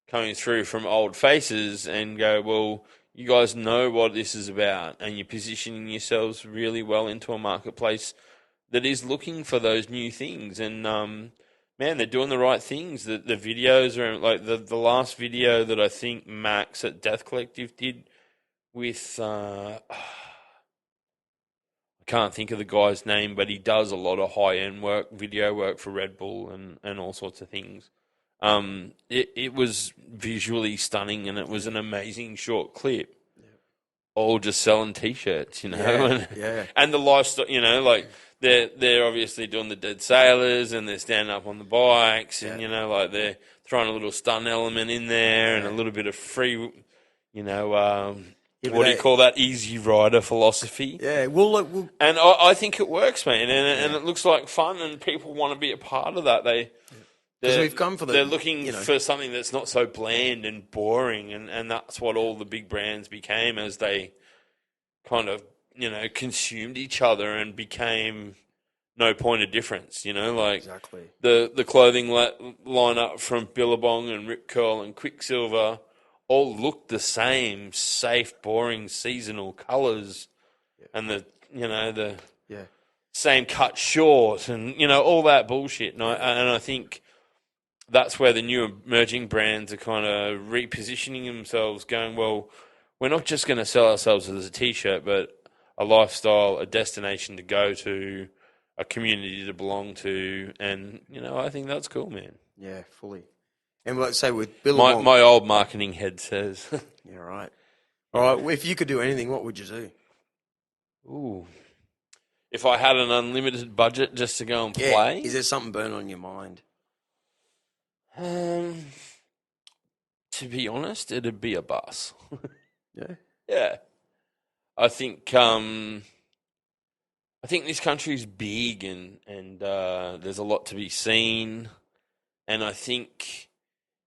coming through from old faces and go, well, you guys know what this is about, and you're positioning yourselves really well into a marketplace that is looking for those new things. And man, they're doing the right things. The videos are like the last video that I think Max at Death Collective did with I can't think of the guy's name, but he does a lot of high-end work, video work for Red Bull and all sorts of things. It was visually stunning, and it was an amazing short clip. All just selling T-shirts, you know, and the lifestyle, you know, like they're obviously doing the dead sailors, and they're standing up on the bikes, and you know, like they're throwing a little stunt element in there, and a little bit of free, you know, what do you call that? Easy rider philosophy. Yeah, well, and I think it works, man, and it looks like fun, and people want to be a part of that. We've come for they're looking for something that's not so bland and boring, and that's what all the big brands became as they kind of, you know, consumed each other and became no point of difference, you know, like the clothing lineup from Billabong and Rip Curl and Quicksilver all looked the same, safe, boring, seasonal colours, and the same cut short, and you know, all that bullshit. And I think that's where the new emerging brands are kind of repositioning themselves, going, well, we're not just going to sell ourselves as a T-shirt, but a lifestyle, a destination to go to, a community to belong to, and, you know, I think that's cool, man. Yeah, fully. And let's say with Billabong... My old marketing head says. Yeah, right. All right, if you could do anything, what would you do? Ooh. If I had an unlimited budget just to go and play? Is there something burning on your mind? To be honest, it'd be a bus. Yeah. Yeah. I think this country's big and there's a lot to be seen. And I think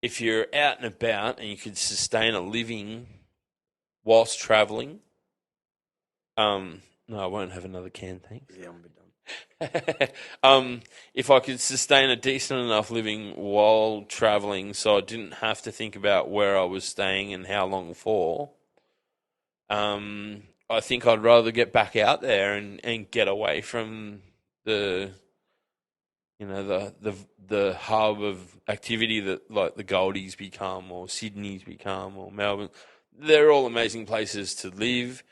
if you're out and about and you could sustain a living whilst travelling, no, I won't have another can, thanks. Yeah, I'm a bit done. If I could sustain a decent enough living while travelling so I didn't have to think about where I was staying and how long for, I think I'd rather get back out there and get away from the hub of activity that like the Goldies become, or Sydney's become, or Melbourne. They're all amazing places to live,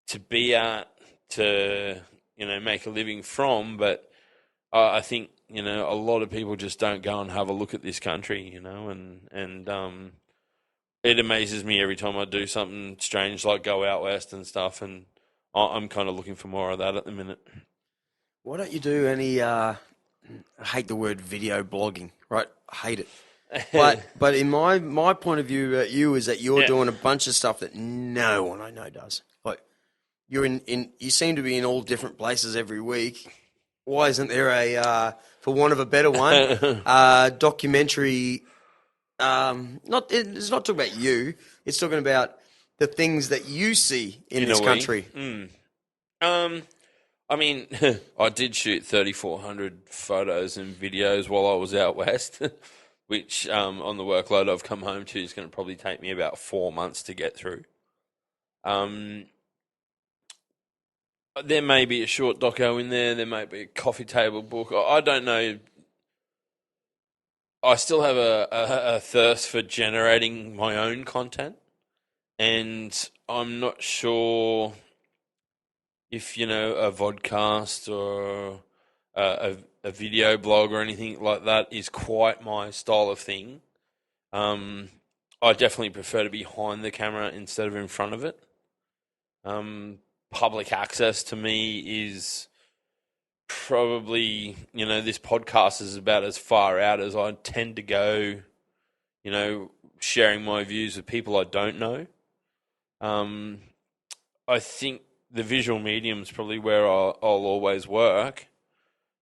to be at, to, you know, make a living from, but I think, you know, a lot of people just don't go and have a look at this country, you know, and it amazes me every time I do something strange like go out west and stuff, and I'm kind of looking for more of that at the minute. Why don't you do any, I hate the word video blogging, right? I hate it. But in my point of view about you is that you're doing a bunch of stuff that no one I know does. Like, you're you seem to be in all different places every week. Why isn't there a, for want of a better one, documentary? It's not talking about you. It's talking about the things that you see in this country. I mean, I did shoot 3,400 photos and videos while I was out west, which on the workload I've come home to is going to probably take me about 4 months to get through. There may be a short doco in there. There may be a coffee table book. I don't know. I still have a thirst for generating my own content, and I'm not sure if, you know, a vodcast or a video blog or anything like that is quite my style of thing. I definitely prefer to be behind the camera instead of in front of it. Public access to me is probably, you know, this podcast is about as far out as I tend to go, you know, sharing my views with people I don't know. I think the visual medium is probably where I'll always work.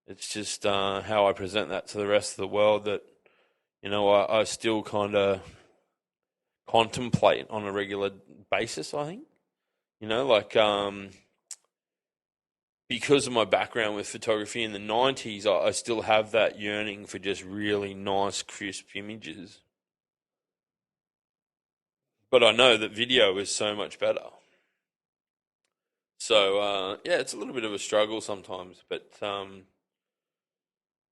It's just how I present that to the rest of the world that, you know, I still kind of contemplate on a regular basis, I think. You know, like, because of my background with photography in the 90s, I still have that yearning for just really nice, crisp images. but I know that video is so much better. So yeah, it's a little bit of a struggle sometimes, but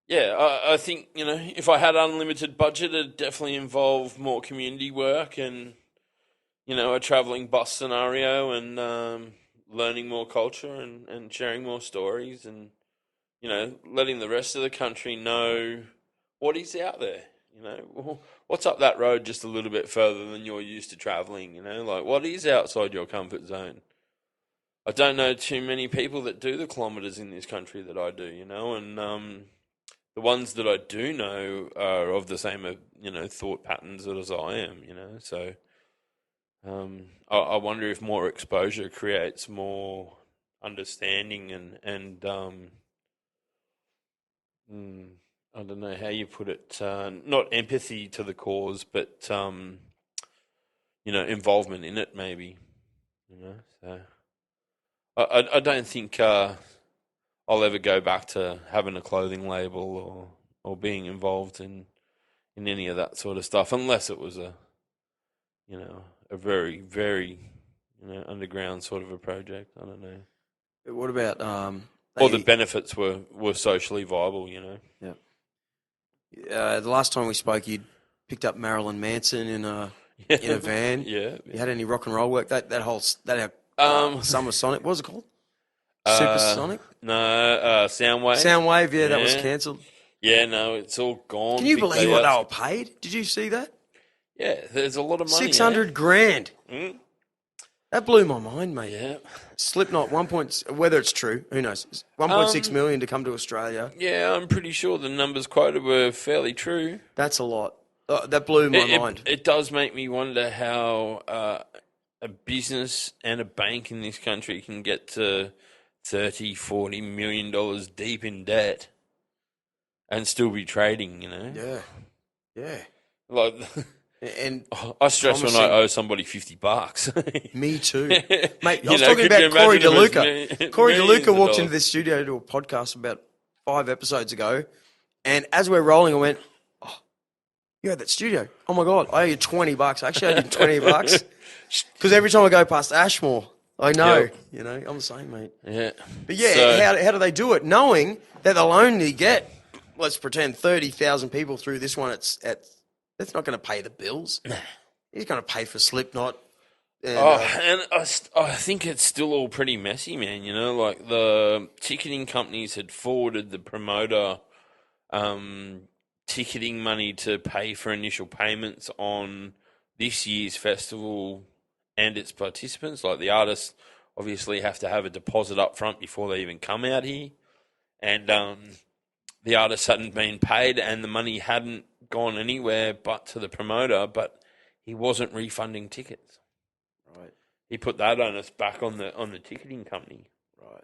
yeah, I think, if I had unlimited budget, it'd definitely involve more community work and, a traveling bus scenario and learning more culture and sharing more stories and, letting the rest of the country know what is out there. What's up that road just a little bit further than you're used to traveling, like what is outside your comfort zone? I don't know too many people that do the kilometres in this country that I do, and the ones that I do know are of the same, thought patterns as I am, so I wonder if more exposure creates more understanding and I don't know how you put it, not empathy to the cause, but, involvement in it maybe, so I don't think I'll ever go back to having a clothing label or being involved in any of that sort of stuff, unless it was a very, very, underground sort of a project. I don't know. What about Or the benefits were socially viable, Yeah. The last time we spoke, you picked up Marilyn Manson in a van. Yeah. You had any rock and roll work? That Summer Sonic, what was it called? Supersonic? No, Soundwave. Soundwave, yeah, that was cancelled. Yeah, no, it's all gone. Can you believe what they were paid? Did you see that? Yeah, there's a lot of money. $600,000. Mm. That blew my mind, mate. Yeah. Slipknot, whether it's true, who knows? 1.6 million to come to Australia. Yeah, I'm pretty sure the numbers quoted were fairly true. That's a lot. That blew my mind. It does make me wonder how a business and a bank in this country can get to $30-40 million deep in debt and still be trading, Yeah. Like, and I stress when I owe somebody $50. Me too, mate. I was talking about Corey DeLuca. Corey DeLuca walked into this studio to do a podcast about 5 episodes ago, and as we're rolling, I went, "Oh, you had that studio? Oh my god, I owe you $20. Actually, I owe you $20 because every time I go past Ashmore, I know, I'm the same, mate. Yeah, but yeah, so, how do they do it? Knowing that they'll only get, let's pretend, 30,000 people through this one. That's not going to pay the bills. He's going to pay for Slipknot. And I think it's still all pretty messy, man. Like the ticketing companies had forwarded the promoter ticketing money to pay for initial payments on this year's festival and its participants. Like the artists obviously have to have a deposit up front before they even come out here. And the artists hadn't been paid and the money hadn't gone anywhere but to the promoter, but he wasn't refunding tickets. Right. He put that onus back on the ticketing company. Right.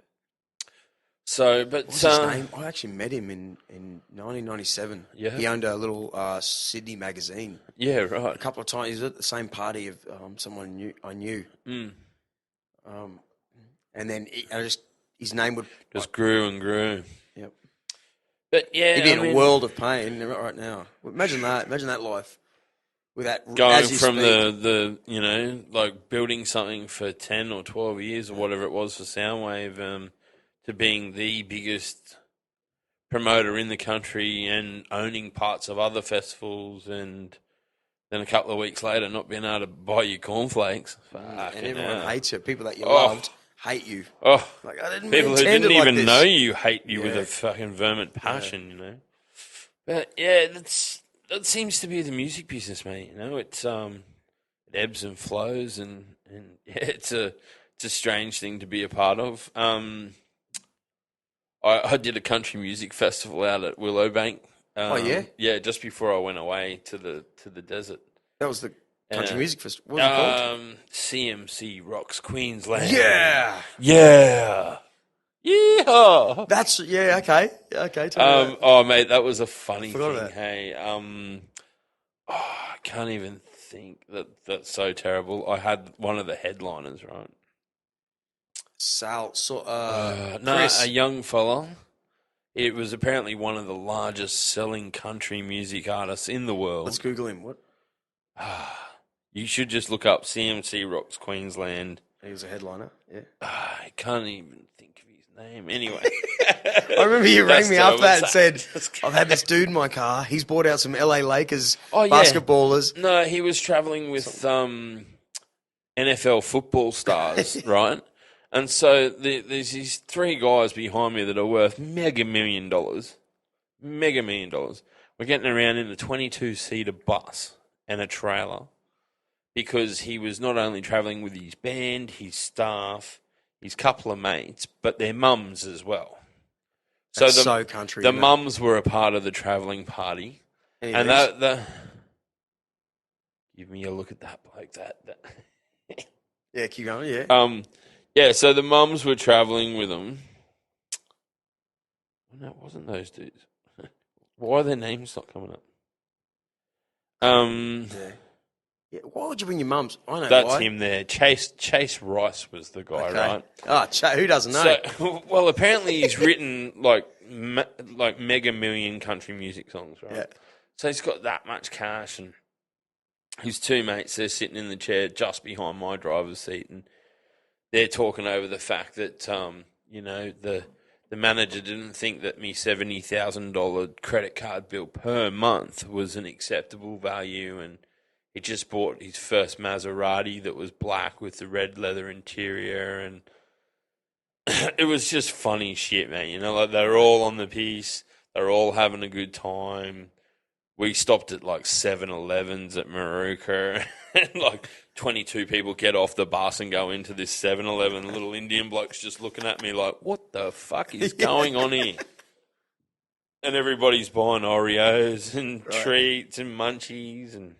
So, but what's his name? I actually met him in 1997. Yeah. He owned a little Sydney magazine. Yeah, right. A couple of times he was at the same party of someone I knew. Mm. And then his name would just grew and grew. Yep. But yeah, he'd be in a world of pain right now. Imagine that life with that going from the like building something for 10 or 12 years or whatever it was for Soundwave to being the biggest promoter in the country and owning parts of other festivals, and then a couple of weeks later not being able to buy you cornflakes. And everyone hates you. People that you loved hate you. Oh, like, I didn't people who didn't like even this. know you hate you with a fucking vermin passion, But yeah, that seems to be the music business, mate. It's it ebbs and flows, and it's a strange thing to be a part of. I did a country music festival out at Willowbank. Yeah, just before I went away to the desert. That was the country music festival. What was it called? CMC Rocks Queensland. Yeah. Yeah. That's okay. Okay. Oh mate, that was a funny Forgot thing. that. Hey, I can't even think that's so terrible. I had one of the headliners, right? Chris. A young fella. It was apparently one of the largest selling country music artists in the world. Let's Google him. What? You should just look up CMC Rocks Queensland. He was a headliner, yeah. I can't even think of his name. Anyway. I remember you rang me after that and said, That's I've had this dude in my car. He's bought out some LA Lakers yeah. basketballers. No, he was travelling with NFL football stars, right? And so there's these three guys behind me that are worth mega million dollars. We're getting around in a 22-seater bus and a trailer because he was not only travelling with his band, his staff, his couple of mates, but their mums as well. That's so country. The mums were a part of the travelling party. And give me a look at that bloke. That. Yeah, keep going, yeah. Yeah, so the mums were travelling with them. No, it wasn't those dudes. Why are their names not coming up? Yeah. Why would you bring your mums? I know that's why. him there. Chase Rice was the guy, right? Oh, who doesn't know? So, well, apparently he's written like mega million country music songs, right? Yeah. So he's got that much cash, and his two mates, they're sitting in the chair just behind my driver's seat, and they're talking over the fact that the manager didn't think that me $70,000 credit card bill per month was an acceptable value, and he just bought his first Maserati that was black with the red leather interior, and it was just funny shit, man. Like they're all on the piece, they're all having a good time. We stopped at like 7-Elevens at Maruka, and like 22 people get off the bus and go into this 7-Eleven. Little Indian bloke's just looking at me like, what the fuck is going on here? And everybody's buying Oreos and treats and munchies, and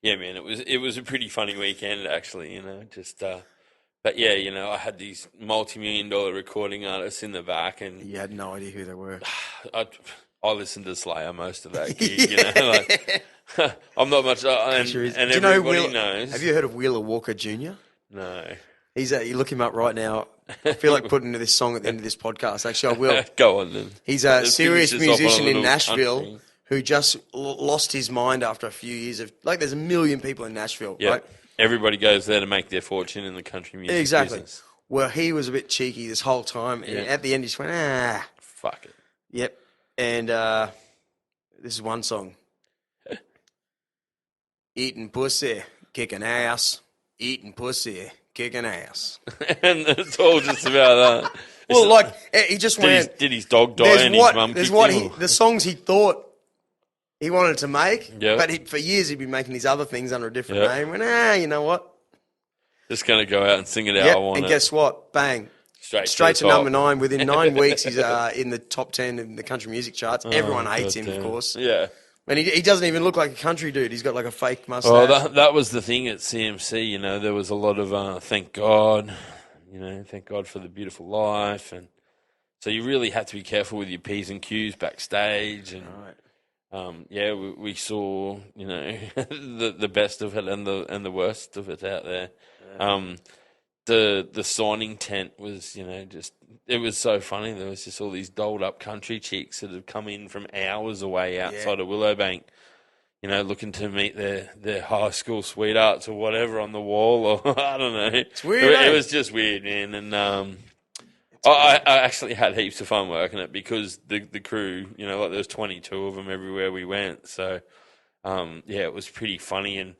yeah, man, it was a pretty funny weekend actually. But yeah, I had these multi-million-dollar recording artists in the back, and you had no idea who they were. I listened to Slayer most of that gig, I'm not much, and everybody knows. Have you heard of Wheeler Walker Jr.? No. You look him up right now. I feel like putting this song at the end of this podcast. Actually, I will. Go on then. He's a serious musician in Nashville country who just lost his mind after a few years of, like, there's 1 million people in Nashville, yep. right? Everybody goes there to make their fortune in the country music business. Well, he was a bit cheeky this whole time, and at the end he just went, fuck it. Yep. And this is one song. Eating pussy, kicking ass. Eating pussy, kicking ass. And it's all just about that. Well, like, he just went... Did his dog die and his mum kicked him? The songs he thought he wanted to make, yep. But for years he'd been making these other things under a different name. Went, you know what? Just going to go out and sing it out. I want and it. Guess what? Bang. Straight to number 9. Within 9 weeks, he's in the top 10 in the country music charts. Everyone hates him, of course. Yeah. And he doesn't even look like a country dude. He's got like a fake mustache. Oh, that was the thing at CMC. There was a lot of thank God. Thank God for the beautiful life, and so you really had to be careful with your P's and Q's backstage. And we saw the best of it and the worst of it out there. Yeah. The signing tent was, it was so funny. There was just all these dolled up country chicks that had come in from hours away outside of Willowbank, looking to meet their high school sweethearts or whatever on the wall, or I don't know. It's weird. It was just weird, man. And I actually had heaps of fun working it because the crew, there was 22 of them everywhere we went. So, it was pretty funny and,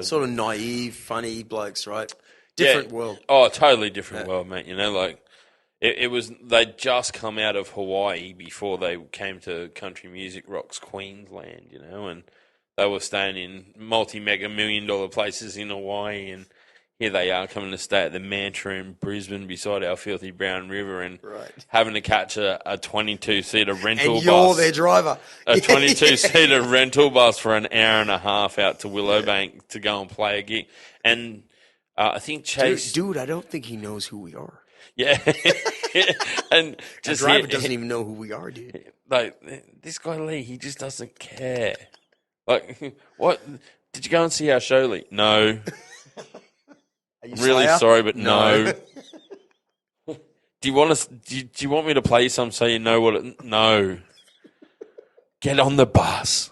sort of naive, funny blokes, right? Different world. Oh, totally different world, mate. It was, they'd just come out of Hawaii before they came to Country Music Rocks Queensland, and they were staying in multi-mega million-dollar places in Hawaii, and here they are coming to stay at the Mantra in Brisbane beside our filthy brown river and having to catch a 22-seater rental bus. And you're their driver. A 22-seater rental bus for an hour and a half out to Willowbank to go and play a gig. And I think Chase... Dude, I don't think he knows who we are. Yeah. And just the driver doesn't even know who we are, dude. Like, this guy Leigh, he just doesn't care. Like, what? Did you go and see our show, Leigh? No. Really sorry, but no. Do you want us? Do you want me to play some so you know what? No. Get on the bus.